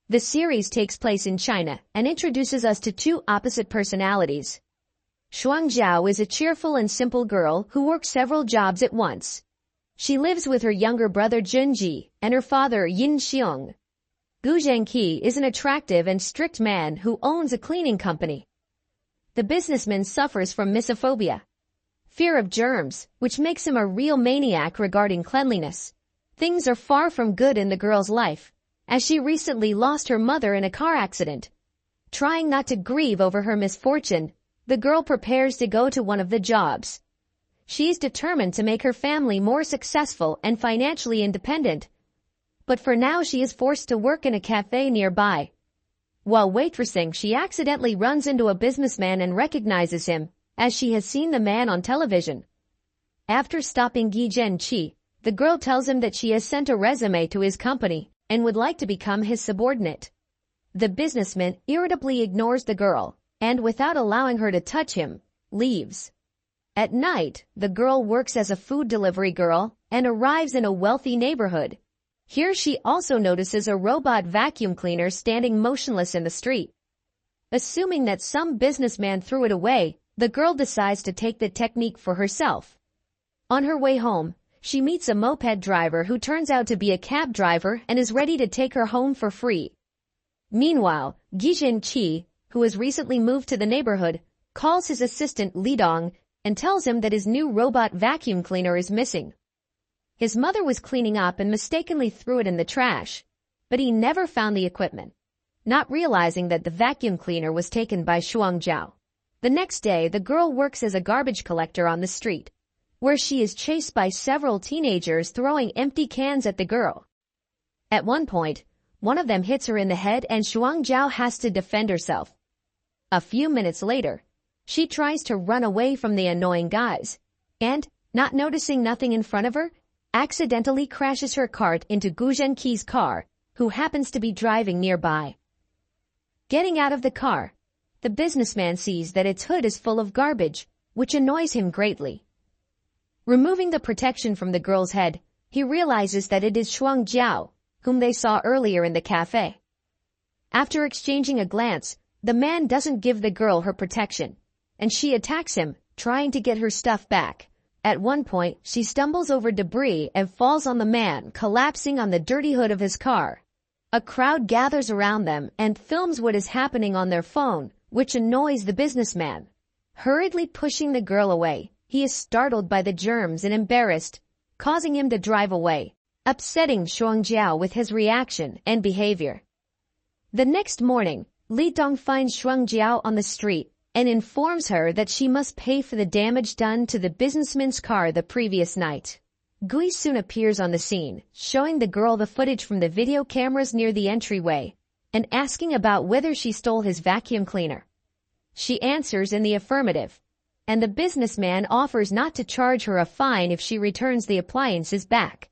The series takes place in China and introduces us to two opposite personalities. Shuang Zhao is a cheerful and simple girl who works several jobs at once. She lives with her younger brother Junji and her father Yin Xiong. Gu Zhengqi is an attractive and strict man who owns a cleaning company. The businessman suffers from mysophobia, fear of germs, which makes him a real maniac regarding cleanliness. Things are far from good in the girl's life, as she recently lost her mother in a car accident. Trying not to grieve over her misfortune, the girl prepares to go to one of the jobs. She is determined to make her family more successful and financially independent. But for now she is forced to work in a cafe nearby. While waitressing, she accidentally runs into a businessman and recognizes him, as she has seen the man on television. After stopping Gi Zhenqi, the girl tells him that she has sent a resume to his company and would like to become his subordinate. The businessman irritably ignores the girl and, without allowing her to touch him, leaves. At night, the girl works as a food delivery girl and arrives in a wealthy neighborhood. Here she also notices a robot vacuum cleaner standing motionless in the street. Assuming that some businessman threw it away, the girl decides to take the technique for herself. On her way home, she meets a moped driver who turns out to be a cab driver and is ready to take her home for free. Meanwhile, Gi Zhenqi, who has recently moved to the neighborhood, calls his assistant Li Dong and tells him that his new robot vacuum cleaner is missing. His mother was cleaning up and mistakenly threw it in the trash, but he never found the equipment, not realizing that the vacuum cleaner was taken by Shuang Zhao. The next day, the girl works as a garbage collector on the street, where she is chased by several teenagers throwing empty cans at the girl. At one point, one of them hits her in the head and Shuang Zhao has to defend herself. A few minutes later, she tries to run away from the annoying guys, and, not noticing nothing in front of her, accidentally crashes her cart into Gu Zhenqi's car, who happens to be driving nearby. Getting out of the car, the businessman sees that its hood is full of garbage, which annoys him greatly. Removing the protection from the girl's head, he realizes that it is Shuang Zhao, whom they saw earlier in the cafe. After exchanging a glance, the man doesn't give the girl her protection, and she attacks him, trying to get her stuff back. At one point, she stumbles over debris and falls on the man, collapsing on the dirty hood of his car. A crowd gathers around them and films what is happening on their phone, which annoys the businessman. Hurriedly pushing the girl away, he is startled by the germs and embarrassed, causing him to drive away, upsetting Shuang Zhao with his reaction and behavior. The next morning, Li Dong finds Shuang Zhao on the street and informs her that she must pay for the damage done to the businessman's car the previous night. Gui soon appears on the scene, showing the girl the footage from the video cameras near the entryway and asking about whether she stole his vacuum cleaner. She answers in the affirmative, and the businessman offers not to charge her a fine if she returns the appliances back.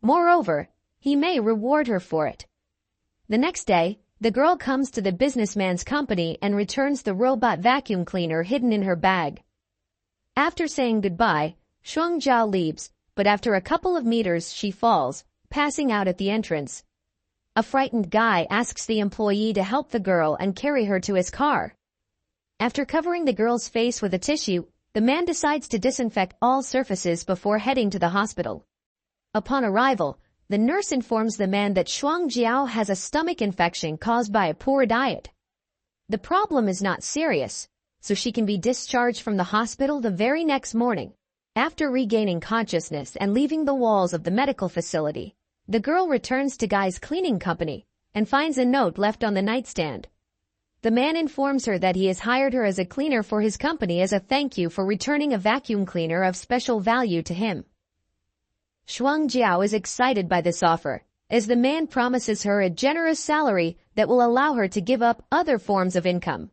Moreover, he may reward her for it. The next day, the girl comes to the businessman's company and returns the robot vacuum cleaner hidden in her bag. After saying goodbye, Shuang Zhao leaves, but after a couple of meters she falls, passing out at the entrance. A frightened guy asks the employee to help the girl and carry her to his car. After covering the girl's face with a tissue, the man decides to disinfect all surfaces before heading to the hospital. Upon arrival, the nurse informs the man that Shuang Zhao has a stomach infection caused by a poor diet. The problem is not serious, so she can be discharged from the hospital the very next morning. After regaining consciousness and leaving the walls of the medical facility, the girl returns to Guy's cleaning company and finds a note left on the nightstand. The man informs her that he has hired her as a cleaner for his company as a thank you for returning a vacuum cleaner of special value to him. Shuang Zhao is excited by this offer, as the man promises her a generous salary that will allow her to give up other forms of income.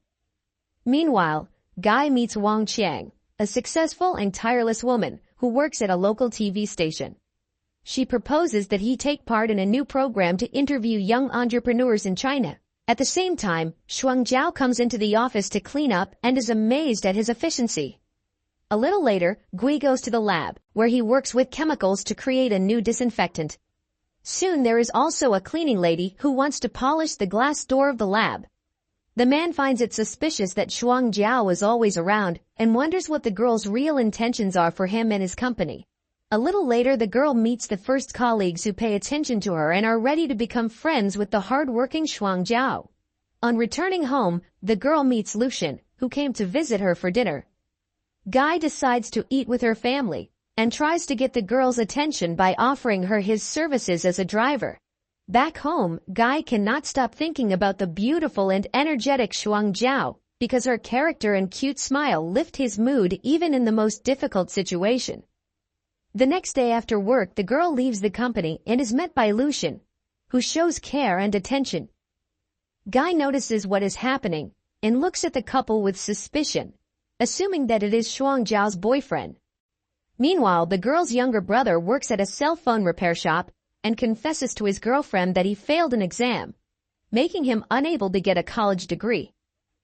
Meanwhile, Guy meets Wang Qiang, a successful and tireless woman who works at a local TV station. She proposes that he take part in a new program to interview young entrepreneurs in China. At the same time, Shuang Zhao comes into the office to clean up and is amazed at his efficiency. A little later, Gui goes to the lab, where he works with chemicals to create a new disinfectant. Soon there is also a cleaning lady who wants to polish the glass door of the lab. The man finds it suspicious that Shuang Jiao is always around and wonders what the girl's real intentions are for him and his company. A little later, the girl meets the first colleagues who pay attention to her and are ready to become friends with the hard-working Shuang Jiao. On returning home, the girl meets Lucian, who came to visit her for dinner. Guy decides to eat with her family and tries to get the girl's attention by offering her his services as a driver. Back home, Guy cannot stop thinking about the beautiful and energetic Shuang Jiao because her character and cute smile lift his mood even in the most difficult situation. The next day after work, the girl leaves the company and is met by Lucian, who shows care and attention. Guy notices what is happening and looks at the couple with suspicion, assuming that it is Shuang Jiao's boyfriend. Meanwhile, the girl's younger brother works at a cell phone repair shop and confesses to his girlfriend that he failed an exam, making him unable to get a college degree.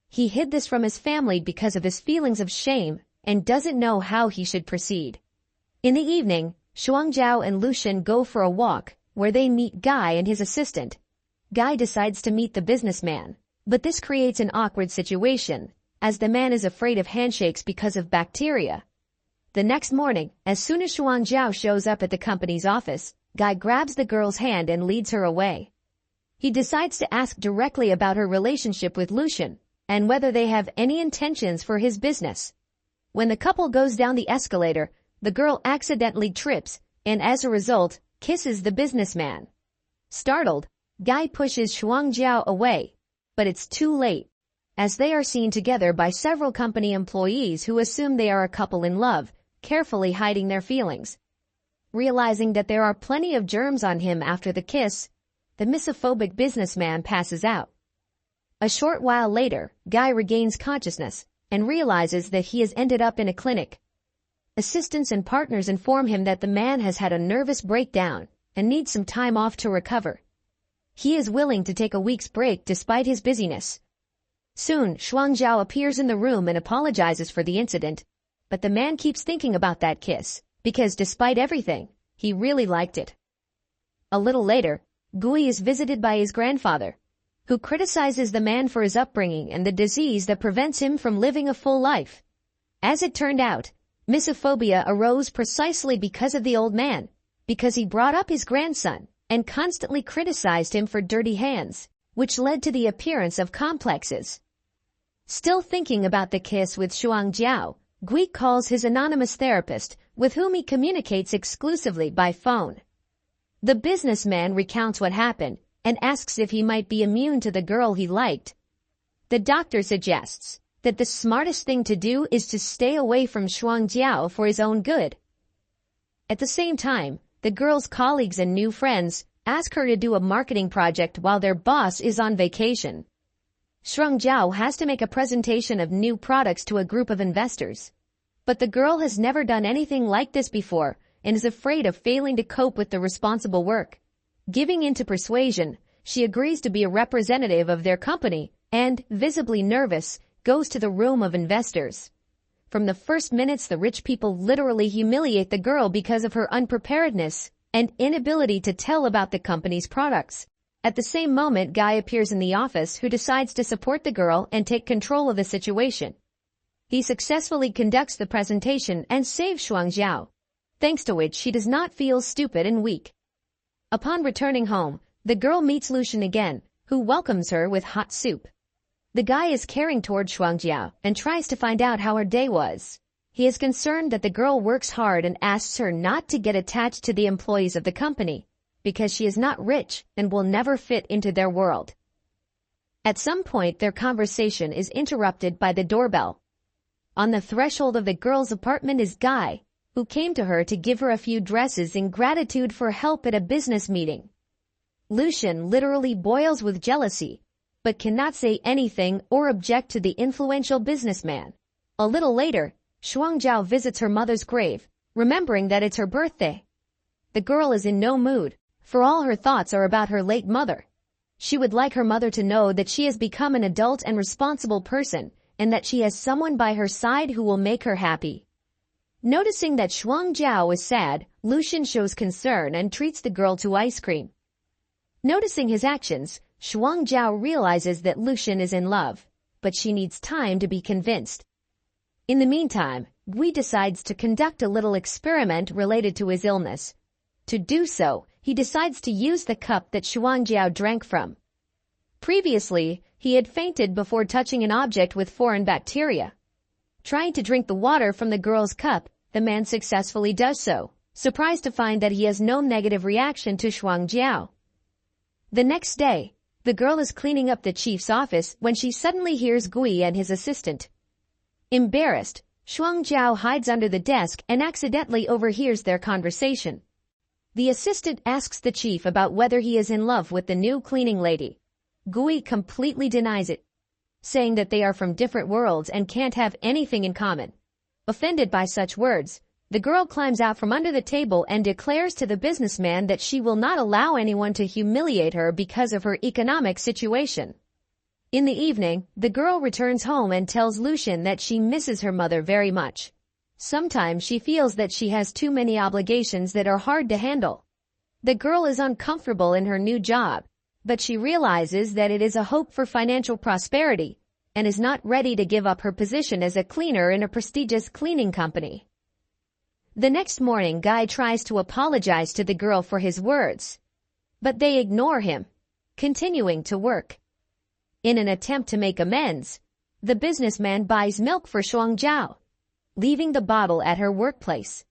He hid this from his family because of his feelings of shame and doesn't know how he should proceed. In the evening, Shuang Jiao and Lucian go for a walk, where they meet Guy and his assistant. Guy decides to meet the businessman, but this creates an awkward situation, as the man is afraid of handshakes because of bacteria. The next morning, as soon as Shuang Jiao shows up at the company's office, Guy grabs the girl's hand and leads her away. He decides to ask directly about her relationship with Lucian, and whether they have any intentions for his business. When the couple goes down the escalator, the girl accidentally trips and as a result, kisses the businessman. Startled, Guy pushes Shuang Jiao away, but it's too late, as they are seen together by several company employees who assume they are a couple in love, carefully hiding their feelings. Realizing that there are plenty of germs on him after the kiss, the misophobic businessman passes out. A short while later, Guy regains consciousness and realizes that he has ended up in a clinic. Assistants and partners inform him that the man has had a nervous breakdown and needs some time off to recover. He is willing to take a week's break despite his busyness. Soon, Shuang Jiao appears in the room and apologizes for the incident, but the man keeps thinking about that kiss, because despite everything, he really liked it. A little later, Gui is visited by his grandfather, who criticizes the man for his upbringing and the disease that prevents him from living a full life. As it turned out, Mysophobia arose precisely because of the old man, because he brought up his grandson and constantly criticized him for dirty hands, which led to the appearance of complexes. Still thinking about the kiss with Shuang Jiao, Gui calls his anonymous therapist, with whom he communicates exclusively by phone. The businessman recounts what happened and asks if he might be immune to the girl he liked. The doctor suggests that the smartest thing to do is to stay away from Shuang Jiao for his own good. At the same time, the girl's colleagues and new friends ask her to do a marketing project while their boss is on vacation. Shuang Jiao has to make a presentation of new products to a group of investors. But the girl has never done anything like this before and is afraid of failing to cope with the responsible work. Giving in to persuasion, she agrees to be a representative of their company and, visibly nervous, goes to the room of investors. From the first minutes, the rich people literally humiliate the girl because of her unpreparedness and inability to tell about the company's products. At the same moment, Guy appears in the office, who decides to support the girl and take control of the situation. He successfully conducts the presentation and saves Shuang Jiao, thanks to which she does not feel stupid and weak. Upon returning home, the girl meets Lucian again, who welcomes her with hot soup. The guy is caring toward Shuang Jiao and tries to find out how her day was. He is concerned that the girl works hard and asks her not to get attached to the employees of the company, because she is not rich and will never fit into their world. At some point, their conversation is interrupted by the doorbell. On the threshold of the girl's apartment is Guy, who came to her to give her a few dresses in gratitude for help at a business meeting. Lucian literally boils with jealousy, but cannot say anything or object to the influential businessman. A little later, Shuang Jiao visits her mother's grave, remembering that it's her birthday. The girl is in no mood, for all her thoughts are about her late mother. She would like her mother to know that she has become an adult and responsible person, and that she has someone by her side who will make her happy. Noticing that Shuang Jiao is sad, Lucian shows concern and treats the girl to ice cream. Noticing his actions, Shuang Jiao realizes that Lucian is in love, but she needs time to be convinced. In the meantime, Gui decides to conduct a little experiment related to his illness. To do so, he decides to use the cup that Shuang Jiao drank from. Previously, he had fainted before touching an object with foreign bacteria. Trying to drink the water from the girl's cup, the man successfully does so, surprised to find that he has no negative reaction to Shuang Jiao. The next day, the girl is cleaning up the chief's office when she suddenly hears Gui and his assistant. Embarrassed, Shuang Jiao hides under the desk and accidentally overhears their conversation. The assistant asks the chief about whether he is in love with the new cleaning lady. Gui completely denies it, saying that they are from different worlds and can't have anything in common. Offended by such words, the girl climbs out from under the table and declares to the businessman that she will not allow anyone to humiliate her because of her economic situation. In the evening, the girl returns home and tells Lucian that she misses her mother very much. Sometimes she feels that she has too many obligations that are hard to handle. The girl is uncomfortable in her new job, but she realizes that it is a hope for financial prosperity and is not ready to give up her position as a cleaner in a prestigious cleaning company. The next morning, Guy tries to apologize to the girl for his words, but they ignore him, continuing to work. In an attempt to make amends, the businessman buys milk for Shuang Jiao, leaving the bottle at her workplace.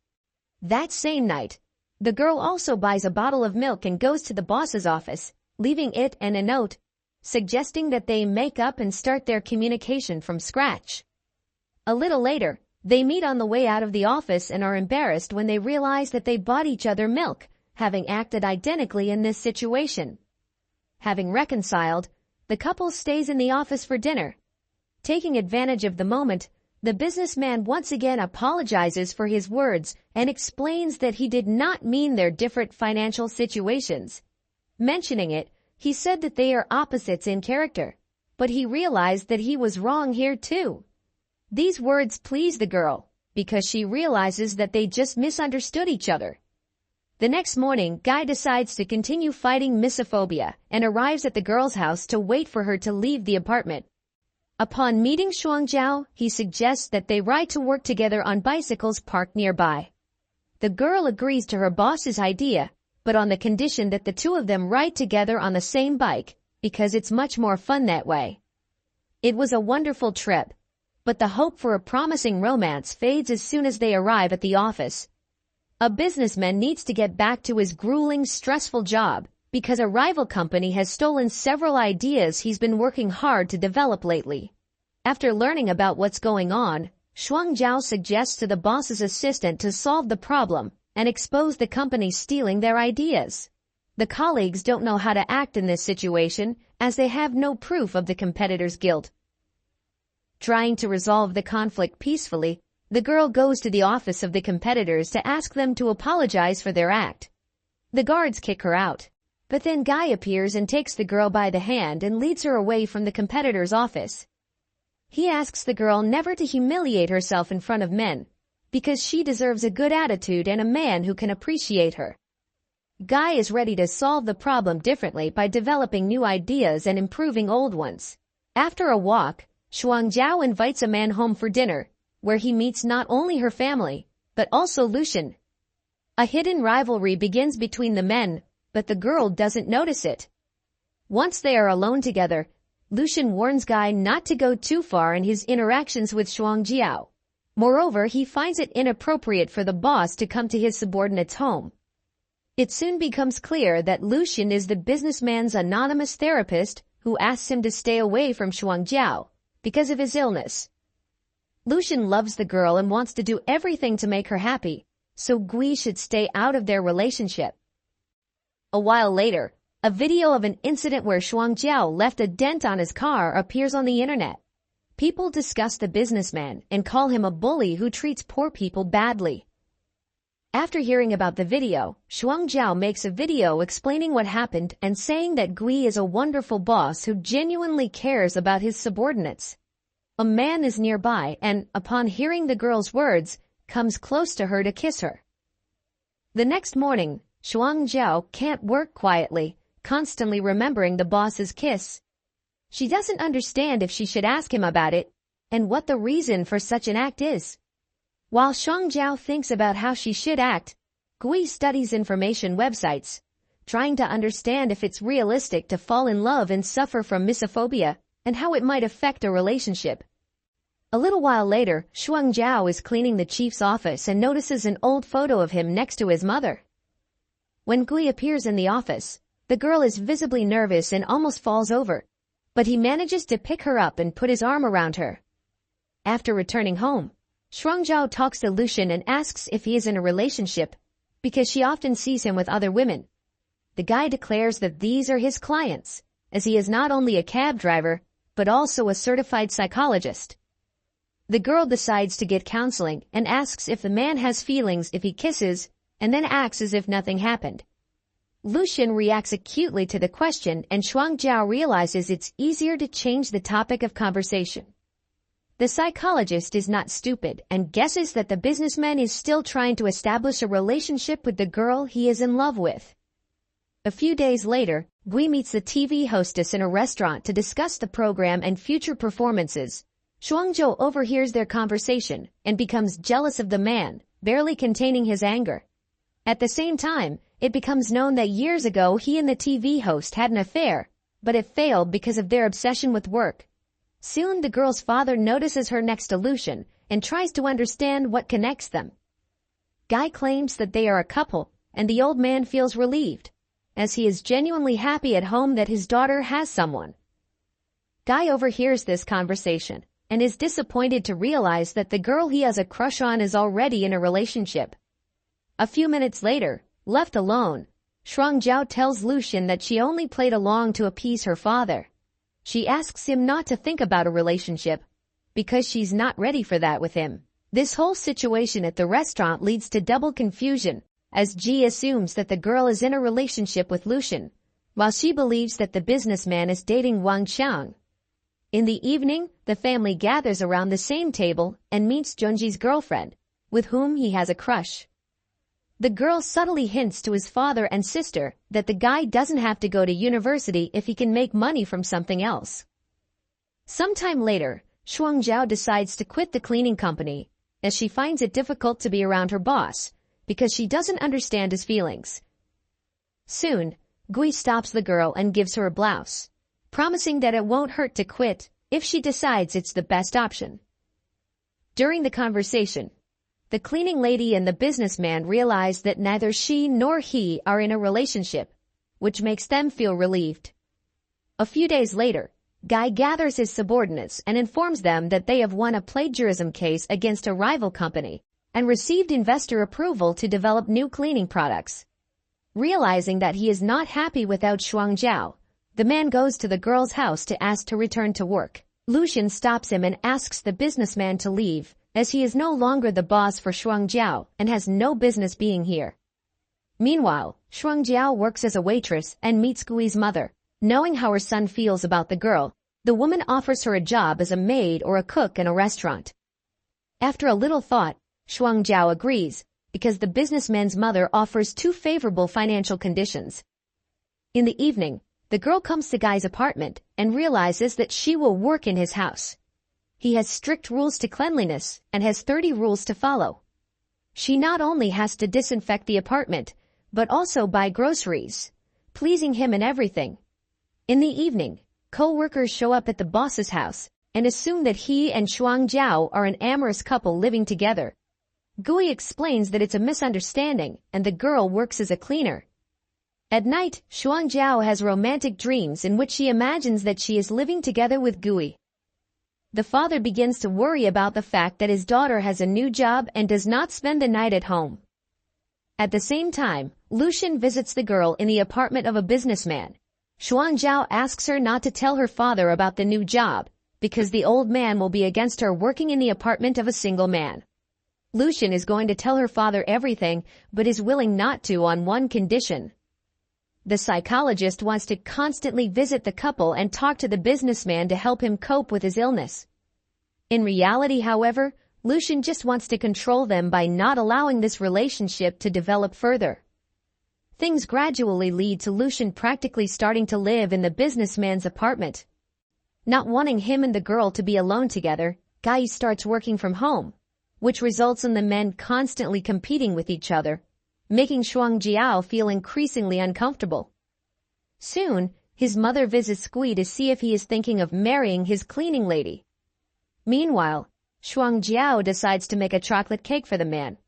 That same night, the girl also buys a bottle of milk and goes to the boss's office, leaving it and a note, suggesting that they make up and start their communication from scratch. A little later, they meet on the way out of the office and are embarrassed when they realize that they bought each other milk, having acted identically in this situation. Having reconciled, the couple stays in the office for dinner. Taking advantage of the moment, the businessman once again apologizes for his words and explains that he did not mean their different financial situations. Mentioning it, he said that they are opposites in character, but he realized that he was wrong here too. These words please the girl, because she realizes that they just misunderstood each other. The next morning, Guy decides to continue fighting Mysophobia and arrives at the girl's house to wait for her to leave the apartment. Upon meeting Shuang Jiao, he suggests that they ride to work together on bicycles parked nearby. The girl agrees to her boss's idea, but on the condition that the two of them ride together on the same bike, because it's much more fun that way. It was a wonderful trip, but the hope for a promising romance fades as soon as they arrive at the office. A businessman needs to get back to his grueling, stressful job, because a rival company has stolen several ideas he's been working hard to develop lately. After learning about what's going on, Shuang Jiao suggests to the boss's assistant to solve the problem and expose the company stealing their ideas. The colleagues don't know how to act in this situation as they have no proof of the competitor's guilt. Trying to resolve the conflict peacefully, the girl goes to the office of the competitors to ask them to apologize for their act. The guards kick her out. But then Guy appears and takes the girl by the hand and leads her away from the competitor's office. He asks the girl never to humiliate herself in front of men, because she deserves a good attitude and a man who can appreciate her. Guy is ready to solve the problem differently by developing new ideas and improving old ones. After a walk, Shuang Jiao invites a man home for dinner, where he meets not only her family, but also Lucian. A hidden rivalry begins between the men, but the girl doesn't notice it. Once they are alone together, Lucian warns Guy not to go too far in his interactions with Shuang Jiao. Moreover, he finds it inappropriate for the boss to come to his subordinate's home. It soon becomes clear that Lucian is the businessman's anonymous therapist who asks him to stay away from Shuang Jiao because of his illness. Lucian loves the girl and wants to do everything to make her happy, so Gui should stay out of their relationship. A while later, a video of an incident where Shuang Jiao left a dent on his car appears on the internet. People discuss the businessman and call him a bully who treats poor people badly. After hearing about the video, Shuang Jiao makes a video explaining what happened and saying that Gui is a wonderful boss who genuinely cares about his subordinates. A man is nearby and, upon hearing the girl's words, comes close to her to kiss her. The next morning, Shuang Zhao can't work quietly, constantly remembering the boss's kiss. She doesn't understand if she should ask him about it, and what the reason for such an act is. While Shuang Zhao thinks about how she should act, Gui studies information websites, trying to understand if it's realistic to fall in love and suffer from mysophobia, and how it might affect a relationship. A little while later, Shuang Zhao is cleaning the chief's office and notices an old photo of him next to his mother. When Gui appears in the office, the girl is visibly nervous and almost falls over, but he manages to pick her up and put his arm around her. After returning home, Shuang Zhao talks to Lucian and asks if he is in a relationship, because she often sees him with other women. The guy declares that these are his clients, as he is not only a cab driver, but also a certified psychologist. The girl decides to get counseling and asks if the man has feelings if he kisses, and then acts as if nothing happened. Lucian reacts acutely to the question, and Shuang Zhao realizes it's easier to change the topic of conversation. The psychologist is not stupid and guesses that the businessman is still trying to establish a relationship with the girl he is in love with. A few days later, Gui meets the TV hostess in a restaurant to discuss the program and future performances. Shuang Zhao overhears their conversation and becomes jealous of the man, barely containing his anger. At the same time, it becomes known that years ago he and the TV host had an affair, but it failed because of their obsession with work. Soon the girl's father notices her next to Lucian and tries to understand what connects them. Guy claims that they are a couple, and the old man feels relieved, as he is genuinely happy at home that his daughter has someone. Guy overhears this conversation and is disappointed to realize that the girl he has a crush on is already in a relationship. A few minutes later, left alone, Shuang Zhao tells Lucian that she only played along to appease her father. She asks him not to think about a relationship, because she's not ready for that with him. This whole situation at the restaurant leads to double confusion, as Ji assumes that the girl is in a relationship with Lucian, while she believes that the businessman is dating Wang Xiang. In the evening, the family gathers around the same table and meets Junji's girlfriend, with whom he has a crush. The girl subtly hints to his father and sister that the guy doesn't have to go to university if he can make money from something else. Sometime later, Shuang Zhao decides to quit the cleaning company, as she finds it difficult to be around her boss, because she doesn't understand his feelings. Soon, Gui stops the girl and gives her a blouse, promising that it won't hurt to quit if she decides it's the best option. During the conversation, the cleaning lady and the businessman realize that neither she nor he are in a relationship, which makes them feel relieved. A few days later, Guy gathers his subordinates and informs them that they have won a plagiarism case against a rival company and received investor approval to develop new cleaning products. Realizing that he is not happy without Shuang Zhao, the man goes to the girl's house to ask to return to work. Lucian stops him and asks the businessman to leave, as he is no longer the boss for Shuang Zhao and has no business being here. Meanwhile, Shuang Zhao works as a waitress and meets Gui's mother. Knowing how her son feels about the girl, the woman offers her a job as a maid or a cook in a restaurant. After a little thought, Shuang Zhao agrees, because the businessman's mother offers 2 favorable financial conditions. In the evening, the girl comes to Guy's apartment and realizes that she will work in his house. He has strict rules to cleanliness and has 30 rules to follow. She not only has to disinfect the apartment, but also buy groceries, pleasing him in everything. In the evening, co-workers show up at the boss's house and assume that he and Shuang Zhao are an amorous couple living together. Gui explains that it's a misunderstanding and the girl works as a cleaner. At night, Shuang Zhao has romantic dreams in which she imagines that she is living together with Gui. The father begins to worry about the fact that his daughter has a new job and does not spend the night at home. At the same time, Lucian visits the girl in the apartment of a businessman. Shuang Zhao asks her not to tell her father about the new job, because the old man will be against her working in the apartment of a single man. Lucian is going to tell her father everything, but is willing not to on one condition. The psychologist wants to constantly visit the couple and talk to the businessman to help him cope with his illness. In reality, however, Lucian just wants to control them by not allowing this relationship to develop further. Things gradually lead to Lucian practically starting to live in the businessman's apartment. Not wanting him and the girl to be alone together, Guy starts working from home, which results in the men constantly competing with each other, making Shuangjiao feel increasingly uncomfortable. Soon, his mother visits Gui to see if he is thinking of marrying his cleaning lady. Meanwhile, Shuangjiao decides to make a chocolate cake for the man,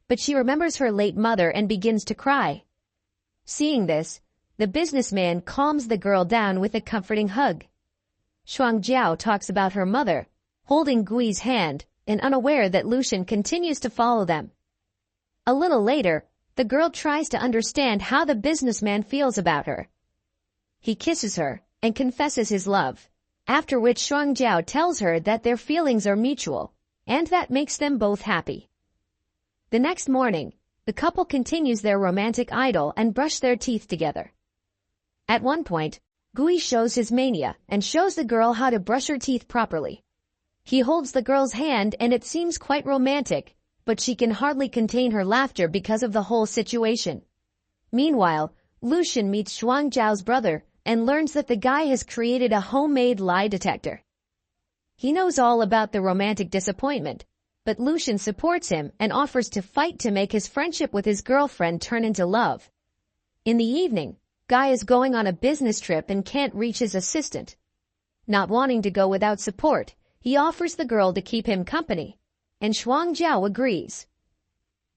but she remembers her late mother and begins to cry. Seeing this, the businessman calms the girl down with a comforting hug. Shuangjiao talks about her mother, holding Gui's hand and unaware that Lucian continues to follow them. A little later, the girl tries to understand how the businessman feels about her. He kisses her and confesses his love, after which Shuangjiao tells her that their feelings are mutual, and that makes them both happy. The next morning, the couple continues their romantic idyll and brush their teeth together. At one point, Gui shows his mania and shows the girl how to brush her teeth properly. He holds the girl's hand and it seems quite romantic, but she can hardly contain her laughter because of the whole situation. Meanwhile, Lucian meets Shuangjiao's brother and learns that the guy has created a homemade lie detector. He knows all about the romantic disappointment, but Lucian supports him and offers to fight to make his friendship with his girlfriend turn into love. In the evening, Guy is going on a business trip and can't reach his assistant. Not wanting to go without support, he offers the girl to keep him company, and Shuangjiao agrees.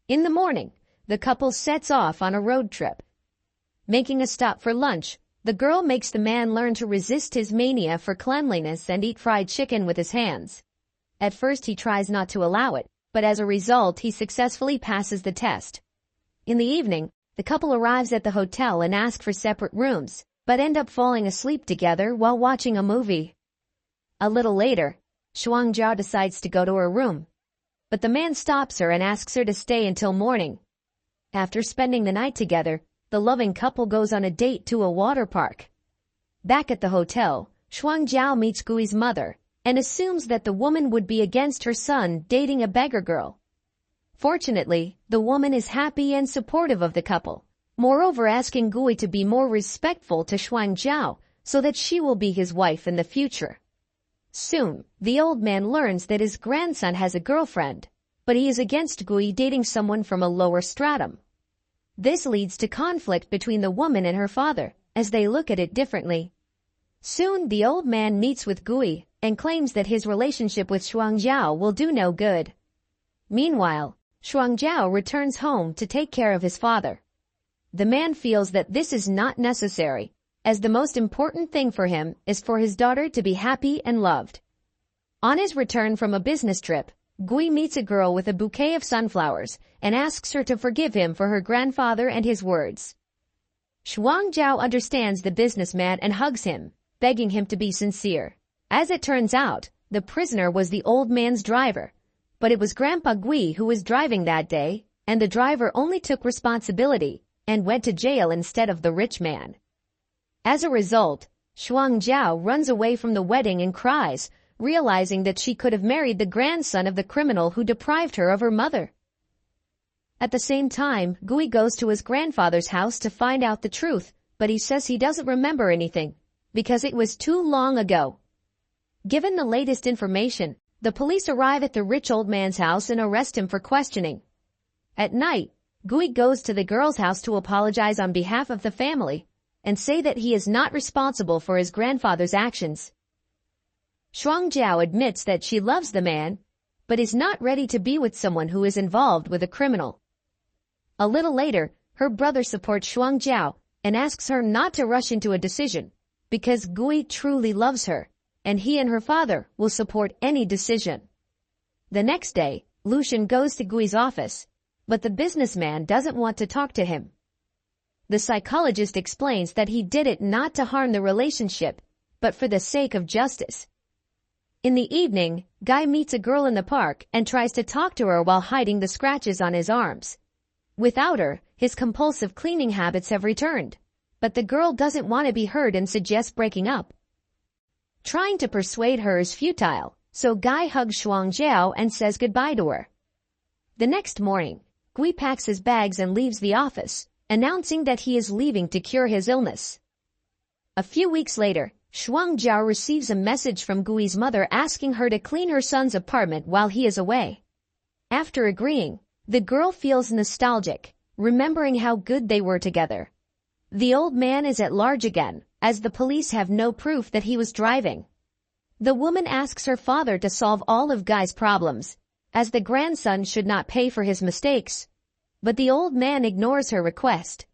In the morning, the couple sets off on a road trip. Making a stop for lunch, the girl makes the man learn to resist his mania for cleanliness and eat fried chicken with his hands. At first he tries not to allow it, but as a result he successfully passes the test. In the evening, the couple arrives at the hotel and ask for separate rooms, but end up falling asleep together while watching a movie. A little later, Shuangjiao decides to go to her room, but the man stops her and asks her to stay until morning. After spending the night together, the loving couple goes on a date to a water park. Back at the hotel, Shuangjiao meets Gui's mother and assumes that the woman would be against her son dating a beggar girl. Fortunately, the woman is happy and supportive of the couple, moreover asking Gui to be more respectful to Shuangjiao so that she will be his wife in the future. Soon, the old man learns that his grandson has a girlfriend, but he is against Gui dating someone from a lower stratum. This leads to conflict between the woman and her father, as they look at it differently. Soon, the old man meets with Gui and claims that his relationship with Shuangjiao will do no good. Meanwhile, Shuangjiao returns home to take care of his father. The man feels that this is not necessary, as the most important thing for him is for his daughter to be happy and loved. On his return from a business trip, Gui meets a girl with a bouquet of sunflowers and asks her to forgive him for her grandfather and his words. Shuangjiao understands the businessman and hugs him, begging him to be sincere. As it turns out, the prisoner was the old man's driver, but it was Grandpa Gui who was driving that day, and the driver only took responsibility and went to jail instead of the rich man. As a result, Shuangjiao runs away from the wedding and cries, realizing that she could have married the grandson of the criminal who deprived her of her mother. At the same time, Gui goes to his grandfather's house to find out the truth, but he says he doesn't remember anything, because it was too long ago. Given the latest information, the police arrive at the rich old man's house and arrest him for questioning. At night, Gui goes to the girl's house to apologize on behalf of the family and say that he is not responsible for his grandfather's actions. Shuangjiao admits that she loves the man, but is not ready to be with someone who is involved with a criminal. A little later, her brother supports Shuangjiao and asks her not to rush into a decision, because Gui truly loves her, and he and her father will support any decision. The next day, Lucian goes to Gui's office, but the businessman doesn't want to talk to him. The psychologist explains that he did it not to harm the relationship, but for the sake of justice. In the evening, Guy meets a girl in the park and tries to talk to her while hiding the scratches on his arms. Without her, his compulsive cleaning habits have returned, but the girl doesn't want to be heard and suggests breaking up. Trying to persuade her is futile, so Guy hugs Shuangjiao and says goodbye to her. The next morning, Gui packs his bags and leaves the office, announcing that he is leaving to cure his illness. A few weeks later, Shuangjiao receives a message from Gui's mother asking her to clean her son's apartment while he is away. After agreeing, the girl feels nostalgic, remembering how good they were together. The old man is at large again, as the police have no proof that he was driving. The woman asks her father to solve all of Guy's problems, as the grandson should not pay for his mistakes, but the old man ignores her request.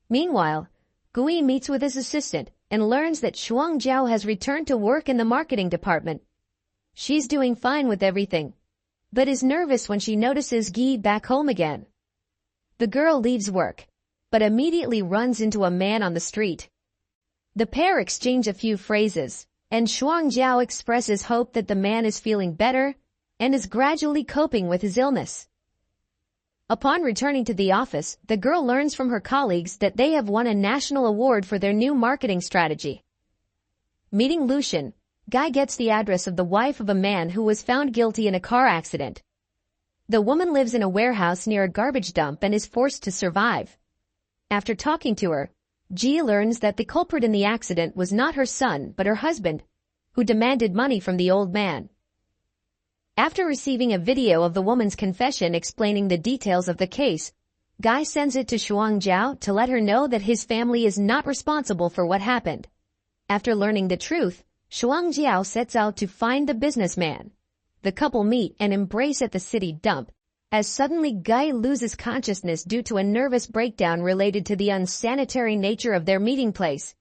Meanwhile, Gui meets with his assistant and learns that Shuangjiao has returned to work in the marketing department. She's doing fine with everything, but is nervous when she notices Guy back home again. The girl leaves work, but immediately runs into a man on the street. The pair exchange a few phrases, and Shuangjiao expresses hope that the man is feeling better and is gradually coping with his illness. Upon returning to the office, the girl learns from her colleagues that they have won a national award for their new marketing strategy. Meeting Lucian, Guy gets the address of the wife of a man who was found guilty in a car accident. The woman lives in a warehouse near a garbage dump and is forced to survive. After talking to her, Ji learns that the culprit in the accident was not her son but her husband, who demanded money from the old man. After receiving a video of the woman's confession explaining the details of the case, Guy sends it to Shuangjiao to let her know that his family is not responsible for what happened. After learning the truth, Shuangjiao sets out to find the businessman. The couple meet and embrace at the city dump, as suddenly Guy loses consciousness due to a nervous breakdown related to the unsanitary nature of their meeting place.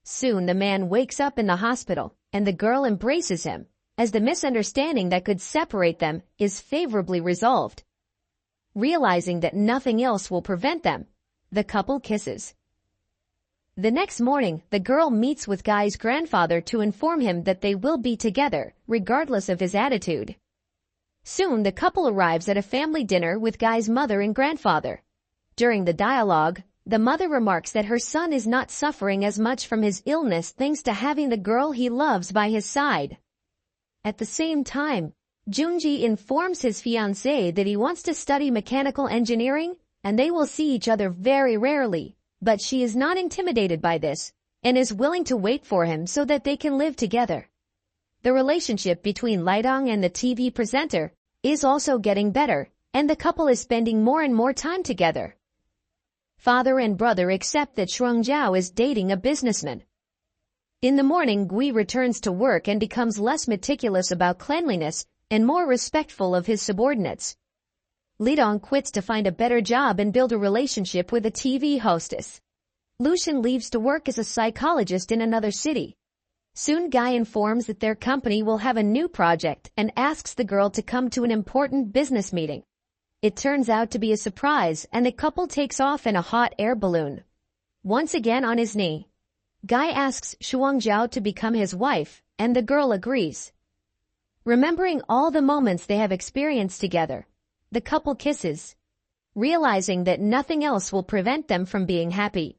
Soon the man wakes up in the hospital, and the girl embraces him, as the misunderstanding that could separate them is favorably resolved. Realizing that nothing else will prevent them, the couple kisses. The next morning, the girl meets with Guy's grandfather to inform him that they will be together, regardless of his attitude. Soon the couple arrives at a family dinner with Guy's mother and grandfather. During the dialogue, the mother remarks that her son is not suffering as much from his illness thanks to having the girl he loves by his side. At the same time, Junji informs his fiancée that he wants to study mechanical engineering and they will see each other very rarely, but she is not intimidated by this and is willing to wait for him so that they can live together. The relationship between Lidong and the TV presenter is also getting better, and the couple is spending more and more time together. Father and brother accept that Shuangjiao is dating a businessman. In the morning, Gui returns to work and becomes less meticulous about cleanliness and more respectful of his subordinates. Lidong quits to find a better job and build a relationship with a TV hostess. Lucian leaves to work as a psychologist in another city. Soon Guy informs that their company will have a new project and asks the girl to come to an important business meeting. It turns out to be a surprise and the couple takes off in a hot air balloon. Once again on his knee, Guy asks Shuangjiao to become his wife, and the girl agrees. Remembering all the moments they have experienced together, the couple kisses, realizing that nothing else will prevent them from being happy.